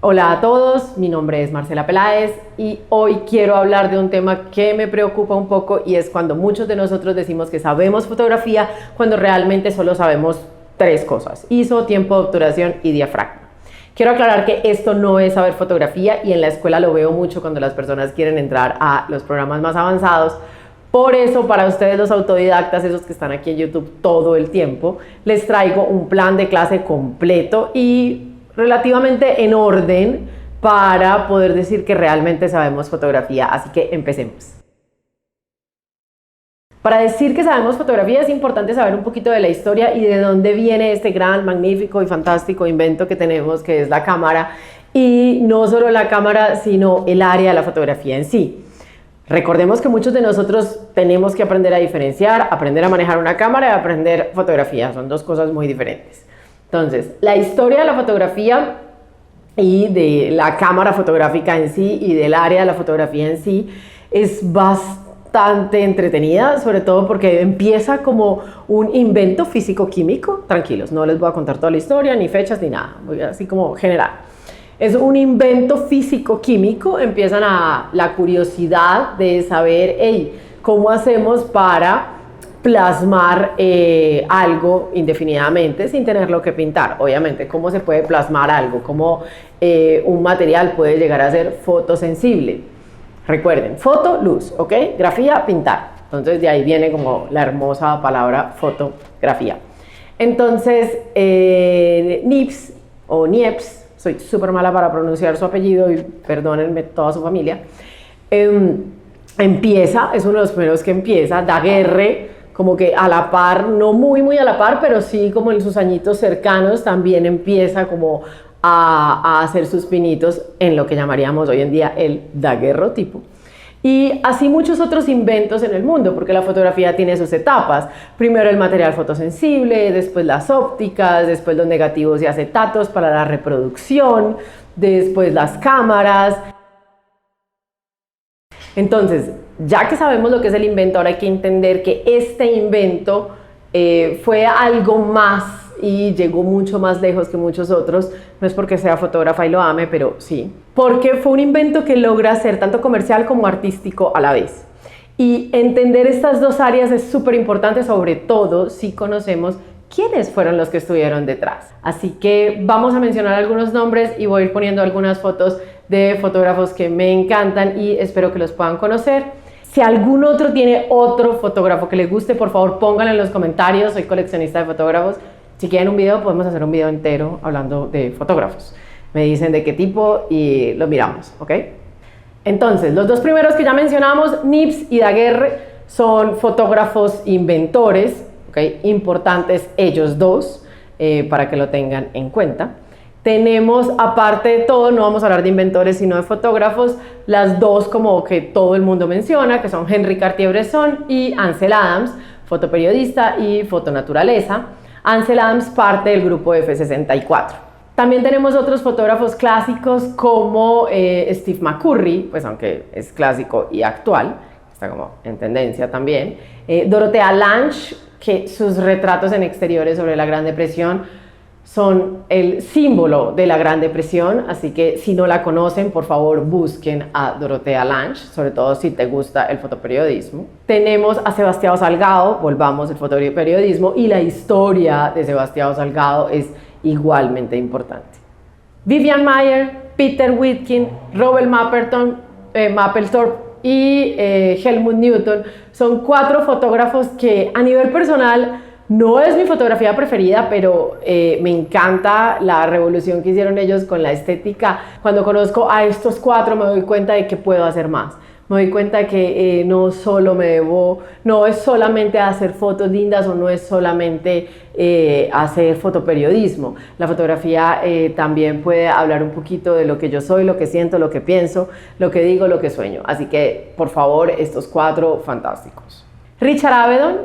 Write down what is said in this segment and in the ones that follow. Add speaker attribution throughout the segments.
Speaker 1: Hola a todos, mi nombre es Marcela Peláez y hoy quiero hablar de un tema que me preocupa un poco y es cuando muchos de nosotros decimos que sabemos fotografía cuando realmente solo sabemos tres cosas: ISO, tiempo de obturación y diafragma. Quiero aclarar que esto no es saber fotografía y en la escuela lo veo mucho cuando las personas quieren entrar a los programas más avanzados. Por eso, para ustedes los autodidactas, esos que están aquí en YouTube todo el tiempo, les traigo un plan de clase completo y relativamente en orden para poder decir que realmente sabemos fotografía. Así que empecemos. Para decir que sabemos fotografía es importante saber un poquito de la historia y de dónde viene este gran, magnífico y fantástico invento que tenemos, que es la cámara. Y no solo la cámara, sino el área de la fotografía en sí. Recordemos que muchos de nosotros tenemos que aprender a diferenciar, aprender a manejar una cámara y aprender fotografía. Son dos cosas muy diferentes. Entonces, la historia de la fotografía y de la cámara fotográfica en sí y del área de la fotografía en sí es bastante entretenida, sobre todo porque empieza como un invento físico-químico. Tranquilos, no les voy a contar toda la historia, ni fechas, ni nada, voy así como general. Es un invento físico-químico, empiezan a la curiosidad de saber, hey, ¿cómo hacemos para plasmar algo indefinidamente sin tenerlo que pintar? Obviamente, ¿cómo se puede plasmar algo? ¿Cómo un material puede llegar a ser fotosensible? Recuerden, foto, luz, ¿ok? Grafía, pintar. Entonces de ahí viene como la hermosa palabra fotografía. Entonces, Niepce o Niepce, soy súper mala para pronunciar su apellido y perdónenme toda su familia, es uno de los primeros que empieza. Daguerre, como que a la par, no muy a la par, pero sí como en sus añitos cercanos, también empieza como a hacer sus pinitos en lo que llamaríamos hoy en día el daguerrotipo. Y así muchos otros inventos en el mundo, porque la fotografía tiene sus etapas. Primero el material fotosensible, después las ópticas, después los negativos y acetatos para la reproducción, después las cámaras. Entonces, ya que sabemos lo que es el invento, ahora hay que entender que este invento fue algo más y llegó mucho más lejos que muchos otros. No es porque sea fotógrafa y lo ame, pero sí. Porque fue un invento que logra ser tanto comercial como artístico a la vez. Y entender estas dos áreas es súper importante, sobre todo si conocemos quiénes fueron los que estuvieron detrás. Así que vamos a mencionar algunos nombres y voy a ir poniendo algunas fotos de fotógrafos que me encantan y espero que los puedan conocer. Si algún otro tiene otro fotógrafo que les guste, por favor pónganlo en los comentarios. Soy coleccionista de fotógrafos. Si quieren un video, podemos hacer un video entero hablando de fotógrafos. Me dicen de qué tipo y lo miramos, ¿ok? Entonces, los dos primeros que ya mencionamos, Niepce y Daguerre, son fotógrafos inventores, ¿ok? Importantes ellos dos, para que lo tengan en cuenta. Tenemos, aparte de todo, no vamos a hablar de inventores, sino de fotógrafos, las dos como que todo el mundo menciona, que son Henri Cartier-Bresson y Ansel Adams, fotoperiodista y fotonaturaleza. Ansel Adams parte del grupo F64. También tenemos otros fotógrafos clásicos como Steve McCurry, pues aunque es clásico y actual, está como en tendencia también. Dorothea Lange, que sus retratos en exteriores sobre la Gran Depresión son el símbolo de la Gran Depresión, así que si no la conocen, por favor busquen a Dorothea Lange, sobre todo si te gusta el fotoperiodismo. Tenemos a Sebastião Salgado, volvamos al fotoperiodismo, y la historia de Sebastião Salgado es igualmente importante. Vivian Maier, Peter Witkin, Robert Mapplethorpe y Helmut Newton son cuatro fotógrafos que a nivel personal no es mi fotografía preferida, pero me encanta la revolución que hicieron ellos con la estética. Cuando conozco a estos cuatro me doy cuenta de que puedo hacer más. Me doy cuenta de que no es solamente hacer fotos lindas o no es solamente hacer fotoperiodismo. La fotografía también puede hablar un poquito de lo que yo soy, lo que siento, lo que pienso, lo que digo, lo que sueño. Así que, por favor, estos cuatro fantásticos. Richard Avedon,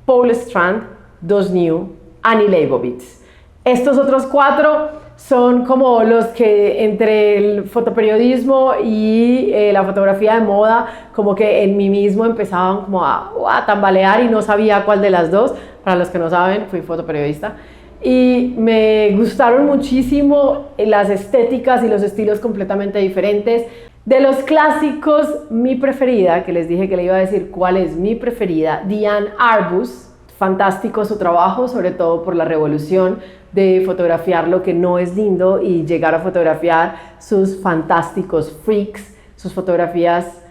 Speaker 1: Paul Strand, Dos New, Annie Leibovitz. Estos otros cuatro son como los que entre el fotoperiodismo y la fotografía de moda, como que en mí mismo empezaban como a tambalear y no sabía cuál de las dos. Para los que no saben, fui fotoperiodista. y me gustaron muchísimo las estéticas y los estilos completamente diferentes. De los clásicos, mi preferida, que les dije que le iba a decir cuál es mi preferida, Diane Arbus. Fantástico su trabajo, sobre todo por la revolución de fotografiar lo que no es lindo y llegar a fotografiar sus fantásticos freaks. Sus fotografías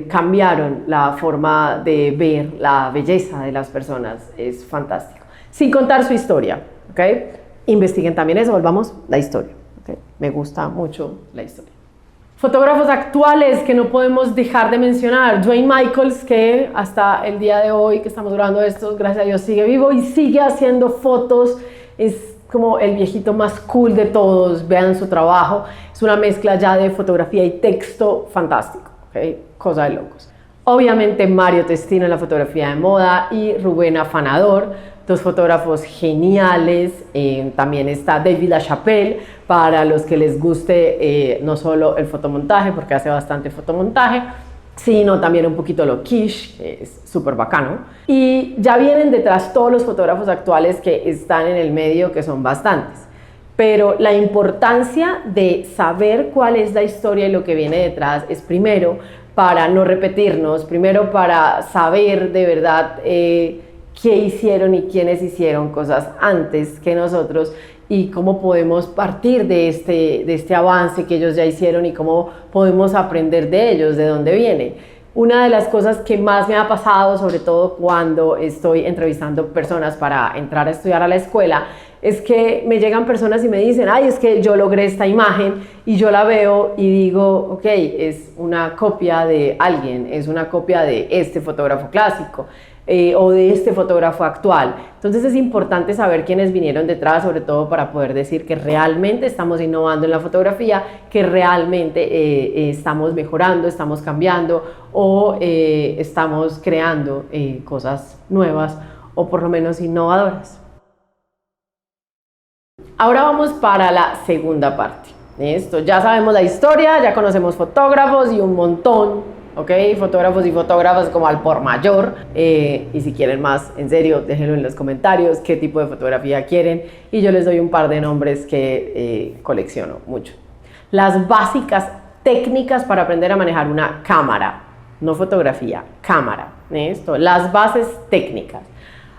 Speaker 1: cambiaron la forma de ver la belleza de las personas. Es fantástico. Sin contar su historia, ¿ok? Investiguen también eso, volvamos la historia, ¿ok? Me gusta mucho la historia. Fotógrafos actuales que no podemos dejar de mencionar, Duane Michaels, que hasta el día de hoy que estamos grabando esto, gracias a Dios sigue vivo y sigue haciendo fotos, es como el viejito más cool de todos, vean su trabajo, es una mezcla ya de fotografía y texto fantástico, ¿okay? Cosa de locos. Obviamente Mario Testino en la fotografía de moda y Rubén Afanador, dos fotógrafos geniales. También está David LaChapelle, para los que les guste no solo el fotomontaje, porque hace bastante fotomontaje, sino también un poquito lo quiche, que es súper bacano. Y ya vienen detrás todos los fotógrafos actuales que están en el medio, que son bastantes. Pero la importancia de saber cuál es la historia y lo que viene detrás es primero para no repetirnos, primero para saber de verdad qué hicieron y quiénes hicieron cosas antes que nosotros y cómo podemos partir de este avance que ellos ya hicieron y cómo podemos aprender de ellos, de dónde viene. Una de las cosas que más me ha pasado, sobre todo cuando estoy entrevistando personas para entrar a estudiar a la escuela, es que me llegan personas y me dicen, ay, es que yo logré esta imagen y yo la veo y digo, ok, es una copia de alguien, es una copia de este fotógrafo clásico. O de este fotógrafo actual. Entonces es importante saber quiénes vinieron detrás, sobre todo para poder decir que realmente estamos innovando en la fotografía, que realmente estamos mejorando, estamos cambiando o estamos creando cosas nuevas o por lo menos innovadoras. Ahora vamos para la segunda parte. Esto, ya sabemos la historia, ya conocemos fotógrafos y un montón, ¿ok? Fotógrafos y fotógrafas como al por mayor, y si quieren más, en serio, déjenlo en los comentarios qué tipo de fotografía quieren y yo les doy un par de nombres que colecciono mucho. Las básicas técnicas para aprender a manejar una cámara, no fotografía, cámara. Esto, las bases técnicas.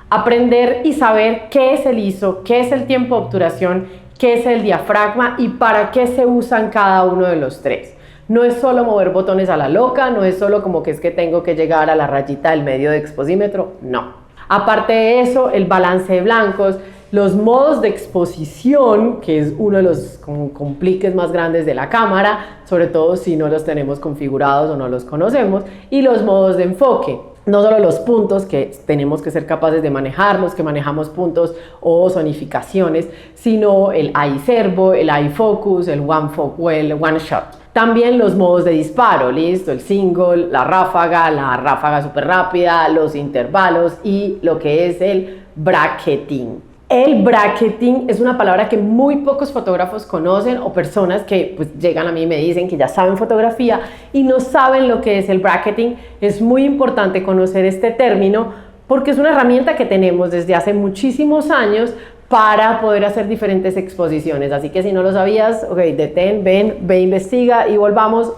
Speaker 1: Aprender y saber qué es el ISO, qué es el tiempo de obturación, qué es el diafragma y para qué se usan cada uno de los tres. No es solo mover botones a la loca, no es solo como que es que tengo que llegar a la rayita del medio de exposímetro, no. Aparte de eso, el balance de blancos, los modos de exposición, que es uno de los compliques más grandes de la cámara, sobre todo si no los tenemos configurados o no los conocemos, y los modos de enfoque. No solo los puntos, que tenemos que ser capaces de manejarlos, que manejamos puntos o zonificaciones, sino el iServo, el iFocus, el One Shot. También los modos de disparo, listo, el single, la ráfaga súper rápida, los intervalos y lo que es el bracketing. El bracketing es una palabra que muy pocos fotógrafos conocen o personas que pues, llegan a mí y me dicen que ya saben fotografía y no saben lo que es el bracketing. Es muy importante conocer este término porque es una herramienta que tenemos desde hace muchísimos años para poder hacer diferentes exposiciones. Así que si no lo sabías, ok, detén, ven, ve, investiga y volvamos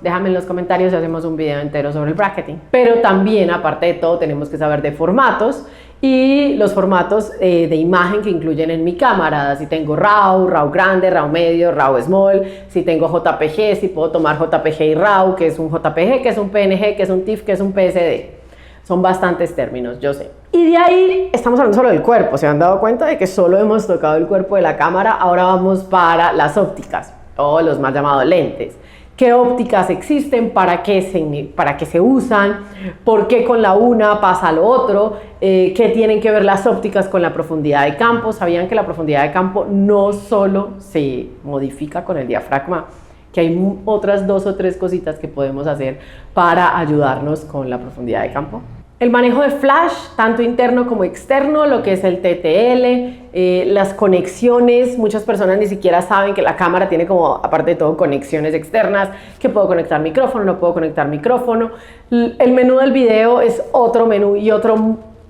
Speaker 1: déjame en los comentarios si hacemos un video entero sobre el bracketing. Pero también, aparte de todo, tenemos que saber de formatos y los formatos de imagen que incluyen en mi cámara. Si tengo RAW grande, RAW medio, RAW small, si tengo JPG, si puedo tomar JPG y RAW, que es un JPG, que es un PNG, que es un TIFF, que es un PSD. Son bastantes términos, yo sé. Y de ahí estamos hablando solo del cuerpo. ¿Se han dado cuenta de que solo hemos tocado el cuerpo de la cámara? Ahora vamos para las ópticas o los más llamados lentes. ¿Qué ópticas existen? ¿Para qué se usan? ¿Por qué con la una pasa lo otro? ¿Qué tienen que ver las ópticas con la profundidad de campo? ¿Sabían que la profundidad de campo no solo se modifica con el diafragma? Que hay otras 2 o 3 cositas que podemos hacer para ayudarnos con la profundidad de campo. El manejo de flash, tanto interno como externo, lo que es el TTL, las conexiones. Muchas personas ni siquiera saben que la cámara tiene como, aparte de todo, conexiones externas, que puedo conectar micrófono, no puedo conectar micrófono. El menú del video es otro menú y otro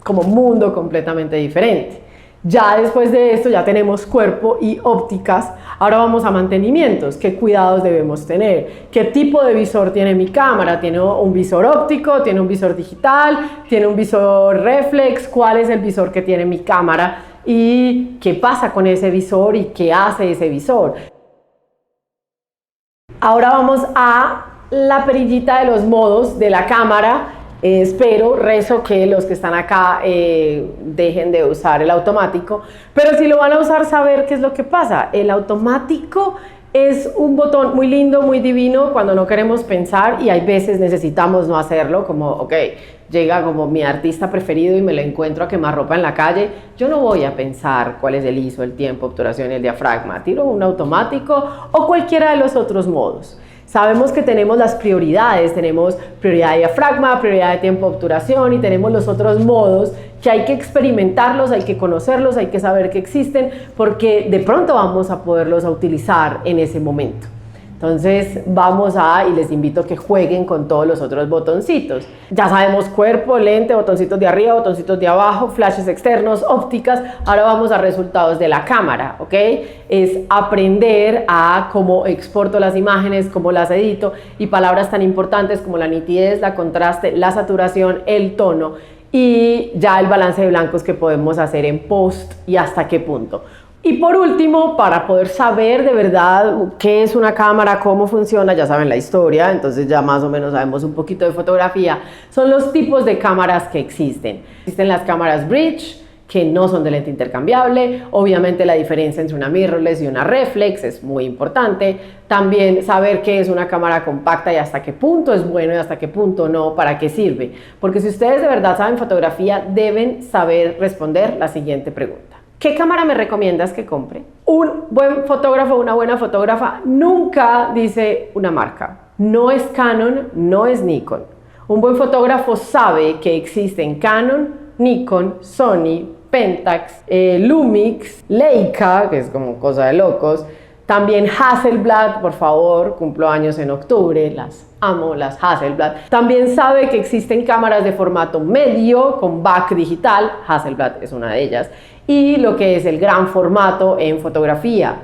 Speaker 1: como mundo completamente diferente. Ya después de esto ya tenemos cuerpo y ópticas. Ahora vamos a mantenimientos. ¿Qué cuidados debemos tener? ¿Qué tipo de visor tiene mi cámara? ¿Tiene un visor óptico? ¿Tiene un visor digital? ¿Tiene un visor reflex? ¿Cuál es el visor que tiene mi cámara? ¿Y qué pasa con ese visor? ¿Y qué hace ese visor? Ahora vamos a la perillita de los modos de la cámara. Espero, rezo que los que están acá dejen de usar el automático, pero si lo van a usar, saber qué es lo que pasa. El automático es un botón muy lindo, muy divino cuando no queremos pensar, y hay veces necesitamos no hacerlo, como, ok, llega como mi artista preferido y me lo encuentro a quemarropa en la calle, yo no voy a pensar cuál es el ISO, el tiempo, obturación y el diafragma, tiro un automático o cualquiera de los otros modos. Sabemos que tenemos las prioridades, tenemos prioridad de diafragma, prioridad de tiempo de obturación, y tenemos los otros modos que hay que experimentarlos, hay que conocerlos, hay que saber que existen, porque de pronto vamos a poderlos utilizar en ese momento. Entonces y les invito a que jueguen con todos los otros botoncitos. Ya sabemos cuerpo, lente, botoncitos de arriba, botoncitos de abajo, flashes externos, ópticas. Ahora vamos a resultados de la cámara, ¿ok? Es aprender a cómo exporto las imágenes, cómo las edito, y palabras tan importantes como la nitidez, la contraste, la saturación, el tono, y ya el balance de blancos que podemos hacer en post y hasta qué punto. Y por último, para poder saber de verdad qué es una cámara, cómo funciona, ya saben la historia, entonces ya más o menos sabemos un poquito de fotografía, son los tipos de cámaras que existen. Existen las cámaras bridge, que no son de lente intercambiable. Obviamente la diferencia entre una mirrorless y una reflex es muy importante. También saber qué es una cámara compacta y hasta qué punto es bueno y hasta qué punto no, para qué sirve. Porque si ustedes de verdad saben fotografía, deben saber responder la siguiente pregunta. ¿Qué cámara me recomiendas que compre? Un buen fotógrafo, una buena fotógrafa nunca dice una marca. No es Canon, no es Nikon. Un buen fotógrafo sabe que existen Canon, Nikon, Sony, Pentax, Lumix, Leica, que es como cosa de locos. También Hasselblad, por favor, cumplo años en octubre, las amo, las Hasselblad. También sabe que existen cámaras de formato medio con back digital, Hasselblad es una de ellas, y lo que es el gran formato en fotografía.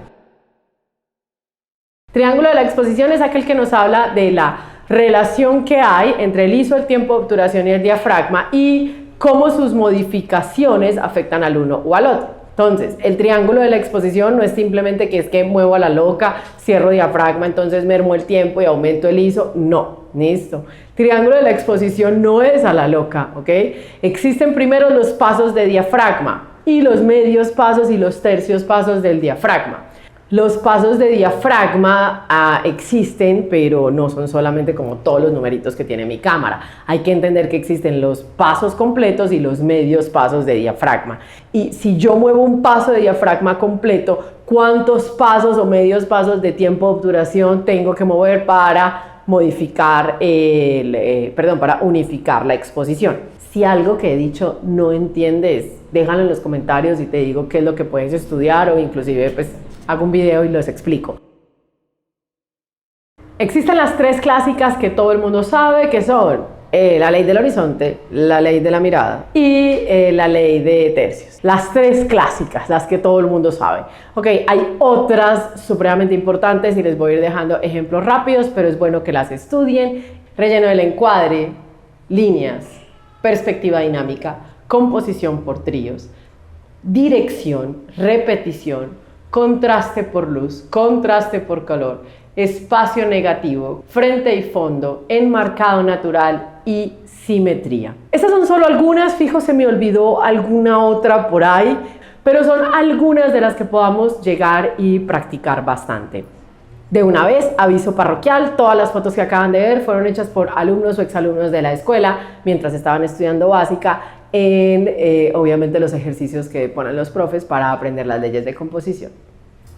Speaker 1: Triángulo de la exposición es aquel que nos habla de la relación que hay entre el ISO, el tiempo de obturación y el diafragma, y cómo sus modificaciones afectan al uno o al otro. Entonces, el triángulo de la exposición no es simplemente que es que muevo a la loca, cierro diafragma, entonces mermo el tiempo y aumento el ISO. No, listo. Triángulo de la exposición no es a la loca, ¿ok? Existen primero los pasos de diafragma y los medios pasos y los tercios pasos del diafragma. Los pasos de diafragma existen, pero no son solamente como todos los numeritos que tiene mi cámara. Hay que entender que existen los pasos completos y los medios pasos de diafragma. Y si yo muevo un paso de diafragma completo, ¿cuántos pasos o medios pasos de tiempo de obturación tengo que mover para modificar para unificar la exposición? Si algo que he dicho no entiendes, déjalo en los comentarios y te digo qué es lo que puedes estudiar, o inclusive pues hago un video y los explico. Existen las tres clásicas que todo el mundo sabe, que son la ley del horizonte, la ley de la mirada y la ley de tercios. Las tres clásicas, las que todo el mundo sabe. Ok, hay otras supremamente importantes y les voy a ir dejando ejemplos rápidos, pero es bueno que las estudien. Relleno del encuadre, líneas, perspectiva dinámica, composición por tríos, dirección, repetición, contraste por luz, contraste por color, espacio negativo, frente y fondo, enmarcado natural y simetría. Estas son solo algunas, fijo se me olvidó alguna otra por ahí, pero son algunas de las que podamos llegar y practicar bastante. De una vez, aviso parroquial, todas las fotos que acaban de ver fueron hechas por alumnos o exalumnos de la escuela mientras estaban estudiando básica en obviamente los ejercicios que ponen los profes para aprender las leyes de composición.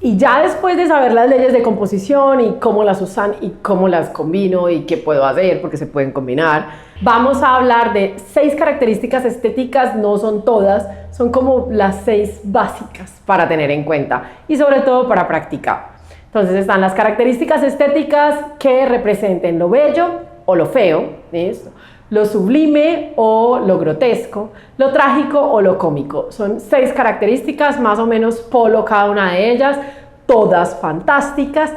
Speaker 1: Y ya después de saber las leyes de composición y cómo las usan y cómo las combino y qué puedo hacer porque se pueden combinar, vamos a hablar de 6 características estéticas. No son todas, son como las 6 básicas para tener en cuenta y sobre todo para practicar. Entonces están las características estéticas que representen lo bello o lo feo, ¿listo? lo sublime o lo grotesco, lo trágico o lo cómico. Son 6 características, más o menos polo cada una de ellas, todas fantásticas.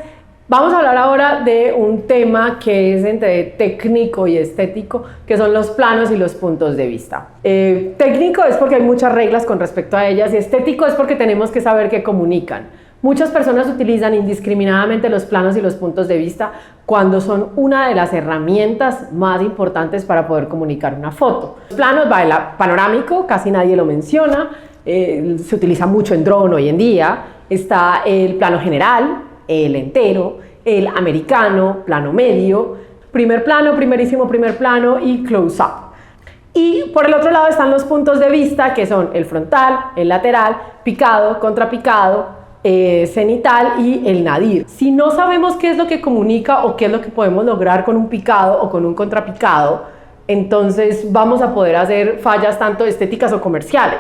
Speaker 1: Vamos a hablar ahora de un tema que es entre técnico y estético, que son los planos y los puntos de vista. Técnico es porque hay muchas reglas con respecto a ellas, y estético es porque tenemos que saber qué comunican. Muchas personas utilizan indiscriminadamente los planos y los puntos de vista cuando son una de las herramientas más importantes para poder comunicar una foto. Los planos va el panorámico, casi nadie lo menciona, se utiliza mucho en drone hoy en día. Está el plano general, el entero, el americano, plano medio, primer plano, primerísimo primer plano y close-up. Y por el otro lado están los puntos de vista, que son el frontal, el lateral, picado, contrapicado, cenital y el nadir. Si no sabemos qué es lo que comunica o qué es lo que podemos lograr con un picado o con un contrapicado, entonces vamos a poder hacer fallas tanto estéticas o comerciales.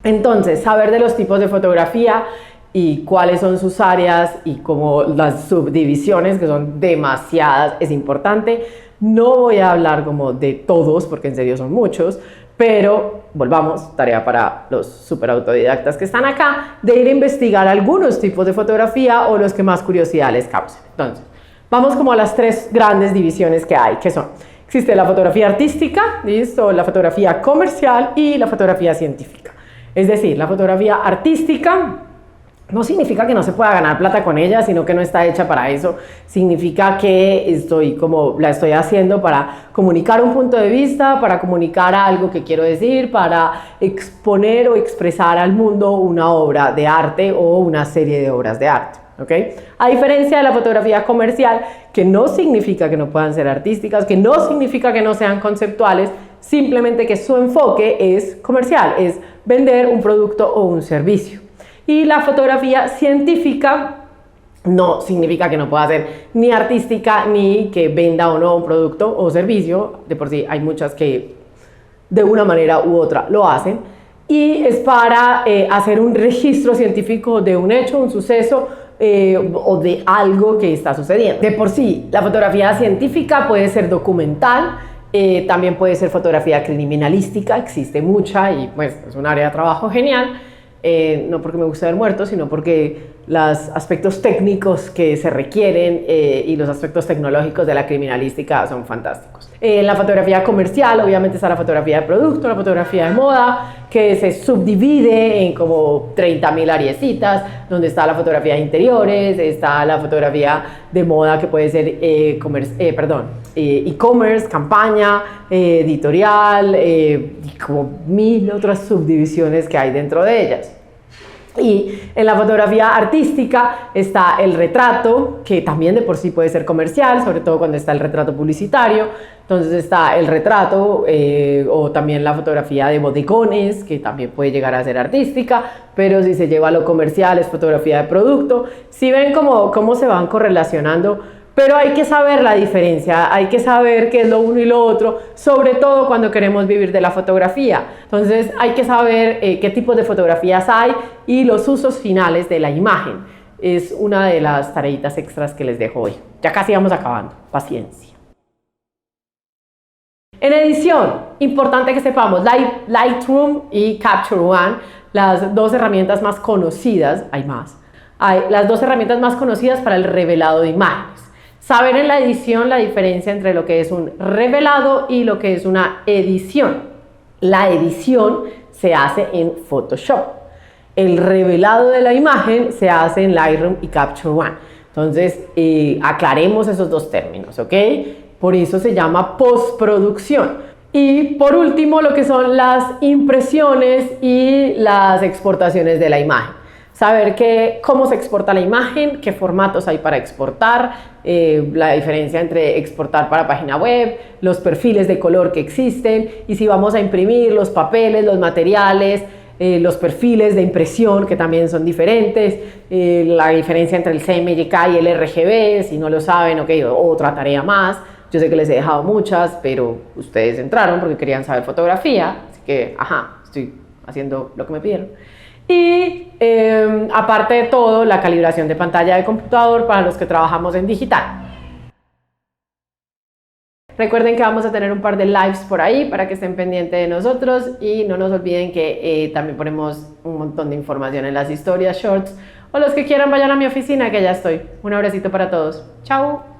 Speaker 1: Entonces, saber de los tipos de fotografía y cuáles son sus áreas y como las subdivisiones, que son demasiadas, es importante. No voy a hablar como de todos, porque en serio son muchos, pero volvamos, tarea para los super autodidactas que están acá, de ir a investigar algunos tipos de fotografía o los que más curiosidad les causen. Entonces, vamos como a las 3 grandes divisiones que hay, que son: existe la fotografía artística, ¿listo?, la fotografía comercial y la fotografía científica. Es decir, la fotografía artística no significa que no se pueda ganar plata con ella, sino que no está hecha para eso. Significa que la estoy haciendo para comunicar un punto de vista, para comunicar algo que quiero decir, para exponer o expresar al mundo una obra de arte o una serie de obras de arte. ¿Okay? A diferencia de la fotografía comercial, que no significa que no puedan ser artísticas, que no significa que no sean conceptuales, simplemente que su enfoque es comercial, es vender un producto o un servicio. Y la fotografía científica no significa que no pueda ser ni artística ni que venda o no un producto o servicio. De por sí hay muchas que de una manera u otra lo hacen. Y es para hacer un registro científico de un hecho, un suceso o de algo que está sucediendo. De por sí, la fotografía científica puede ser documental, también puede ser fotografía criminalística, existe mucha y pues es un área de trabajo genial. No porque me guste ver muertos, sino porque los aspectos técnicos que se requieren y los aspectos tecnológicos de la criminalística son fantásticos. La fotografía comercial, obviamente, está la fotografía de producto, la fotografía de moda, que se subdivide en como 30.000 ariecitas, donde está la fotografía de interiores, está la fotografía de moda, que puede ser e-commerce, campaña, editorial, y como 1000 otras subdivisiones que hay dentro de ellas. Y en la fotografía artística está el retrato, que también de por sí puede ser comercial, sobre todo cuando está el retrato publicitario. Entonces está el retrato o también la fotografía de bodegones, que también puede llegar a ser artística, pero si se lleva a lo comercial es fotografía de producto. Si ven cómo se van correlacionando, pero hay que saber la diferencia, hay que saber qué es lo uno y lo otro, sobre todo cuando queremos vivir de la fotografía. Entonces hay que saber qué tipos de fotografías hay y los usos finales de la imagen. Es una de las tareitas extras que les dejo hoy. Ya casi vamos acabando, paciencia. En edición, importante que sepamos, Lightroom y Capture One, las 2 herramientas más conocidas, hay más, las 2 herramientas más conocidas para el revelado de imágenes. Saber en la edición la diferencia entre lo que es un revelado y lo que es una edición. La edición se hace en Photoshop. El revelado de la imagen se hace en Lightroom y Capture One. Entonces, aclaremos esos 2 términos, ¿ok? Por eso se llama postproducción. Y por último, lo que son las impresiones y las exportaciones de la imagen. Saber cómo se exporta la imagen, qué formatos hay para exportar, la diferencia entre exportar para página web, los perfiles de color que existen y si vamos a imprimir los papeles, los materiales, los perfiles de impresión que también son diferentes, la diferencia entre el CMYK y el RGB, si no lo saben, ok, otra tarea más. Yo sé que les he dejado muchas, pero ustedes entraron porque querían saber fotografía, así que, estoy haciendo lo que me pidieron. Y aparte de todo, la calibración de pantalla de computador para los que trabajamos en digital. Recuerden que vamos a tener un par de lives por ahí para que estén pendientes de nosotros y no nos olviden que también ponemos un montón de información en las historias, shorts o los que quieran vayan a mi oficina que ya estoy. Un abracito para todos. Chao.